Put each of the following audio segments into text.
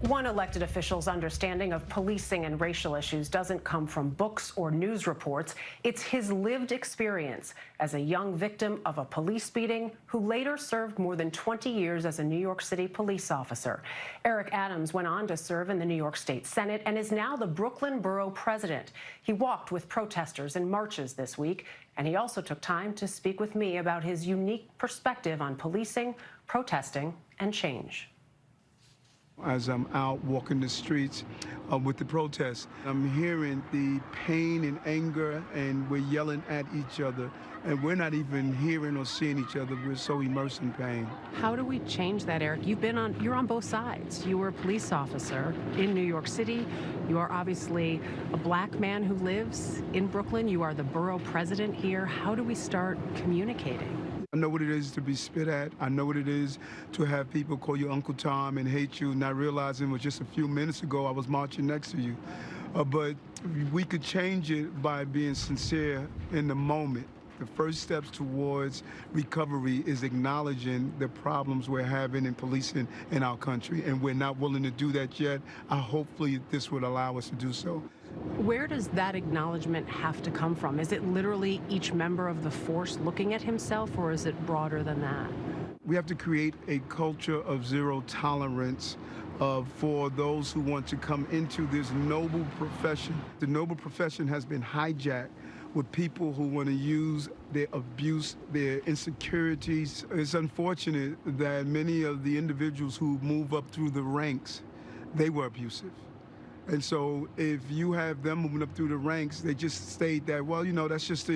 One elected official's understanding of policing and racial issues doesn't come from books or news reports. It's his lived experience as a young victim of a police beating who later served more than 20 years as a New York City police officer. Eric Adams went on to serve in the New York State Senate and is now the Brooklyn Borough President. He walked with protesters in marches this week, and he also took time to speak with me about his unique perspective on policing, protesting, and change. As I'm out walking the streets with the protests, I'm hearing the pain and anger, and we're yelling at each other, and we're not even hearing or seeing each other. We're so immersed in pain. How do we change that, Eric? You're on both sides. You were a police officer in New York City. You are obviously a black man who lives in Brooklyn. You are the borough president here. How do we start communicating? I know what it is to be spit at. I know what it is to have people call you Uncle Tom and hate you, not realizing it was just a few minutes ago I was marching next to you. But we could change it by being sincere in the moment. The first steps towards recovery is acknowledging the problems we're having in policing in our country, and we're not willing to do that yet. Hopefully this would allow us to do so. Where does that acknowledgement have to come from? Is it literally each member of the force looking at himself, or is it broader than that? We have to create a culture of zero tolerance for those who want to come into this noble profession. The noble profession has been hijacked with people who want to use their abuse, their insecurities. It's unfortunate that many of the individuals who move up through the ranks, they were abusive. And so if you have them moving up through the ranks, they just state that, well, you know, that's just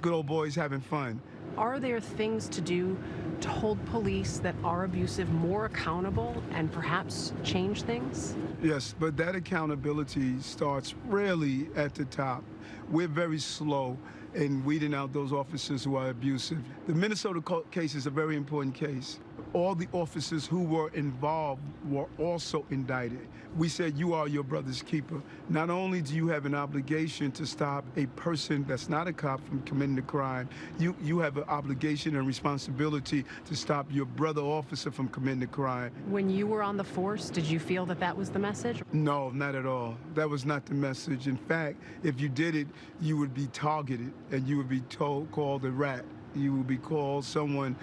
good old boys having fun. Are there things to do to hold police that are abusive more accountable and perhaps change things? Yes, but that accountability starts really at the top. We're very slow in weeding out those officers who are abusive. The Minnesota case is a very important case. All the officers who were involved were also indicted. We said, you are your brother's keeper. Not only do you have an obligation to stop a person that's not a cop from committing a crime, you have an obligation and responsibility to stop your brother officer from committing a crime. When you were on the force, did you feel that that was the message? No, not at all. That was not the message. In fact, if you did it, you would be targeted and you would be called a rat. You will be called someone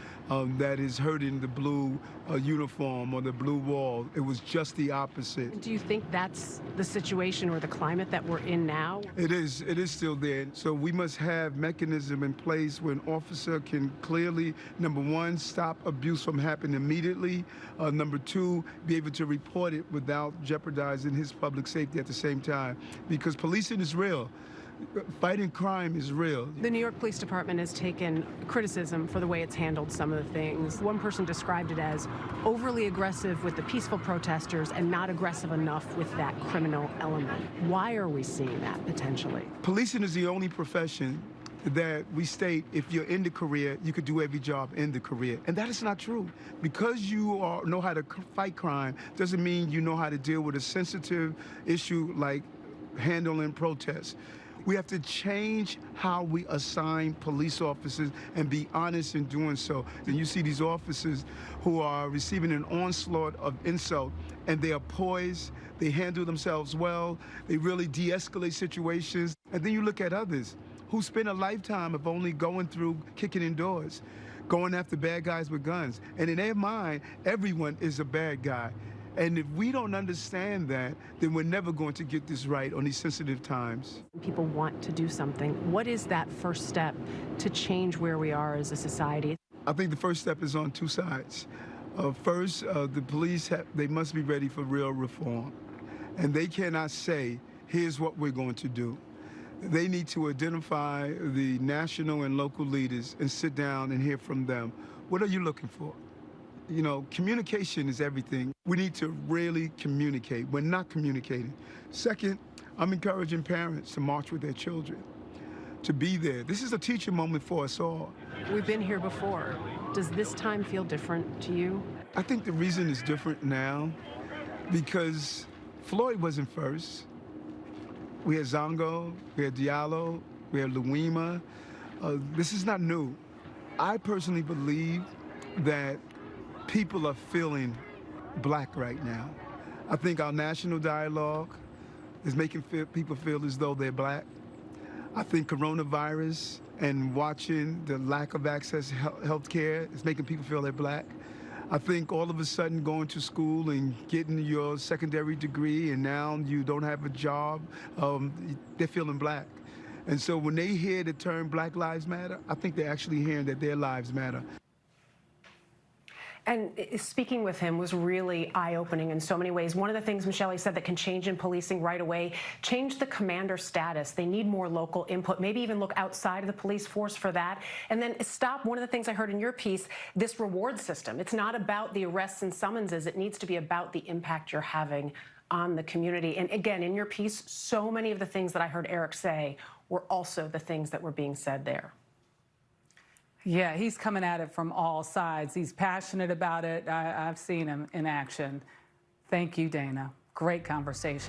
that is hurting the blue uniform or the blue wall. It was just the opposite. Do you think that's the situation or the climate that we're in now? It is still there. So we must have mechanism in place where an officer can clearly, number one, stop abuse from happening immediately. Number two, be able to report it without jeopardizing his public safety at the same time. Because policing is real. Fighting crime is real. The New York Police Department has taken criticism for the way it's handled some of the things. One person described it as overly aggressive with the peaceful protesters and not aggressive enough with that criminal element. Why are we seeing that potentially? Policing is the only profession that we state if you're in the career, you could do every job in the career. And that is not true. Because you know how to fight crime doesn't mean you know how to deal with a sensitive issue like handling protests. We have to change how we assign police officers and be honest in doing so. And you see these officers who are receiving an onslaught of insult, and they are poised, they handle themselves well, they really de-escalate situations. And then you look at others who spend a lifetime of only going through kicking in doors, going after bad guys with guns. And in their mind, everyone is a bad guy. And if we don't understand that, then we're never going to get this right on these sensitive times. People want to do something. What is that first step to change where we are as a society? I think the first step is on two sides. First, the police, they must be ready for real reform. And they cannot say, here's what we're going to do. They need to identify the national and local leaders and sit down and hear from them. What are you looking for? You know, communication is everything. We need to really communicate. We're not communicating. Second, I'm encouraging parents to march with their children, to be there. This is a teaching moment for us all. We've been here before. Does this time feel different to you? I think the reason is different now because Floyd wasn't first. We had Zongo, we had Diallo, we had Luima. This is not new. I personally believe that people are feeling black right now. I think our national dialogue is making people feel as though they're black. I think coronavirus and watching the lack of access to health care is making people feel they're black. I think all of a sudden going to school and getting your secondary degree and now you don't have a job, they're feeling black. And so when they hear the term Black Lives Matter, I think they're actually hearing that their lives matter. And speaking with him was really eye-opening in so many ways. One of the things, Michelle, he said that can change in policing right away, change the commander status. They need more local input, maybe even look outside of the police force for that. And then stop, one of the things I heard in your piece, this reward system. It's not about the arrests and summonses. It needs to be about the impact you're having on the community. And again, in your piece, so many of the things that I heard Eric say were also the things that were being said there. Yeah, he's coming at it from all sides. He's passionate about it. I've seen him in action. Thank you, Dana. Great conversation.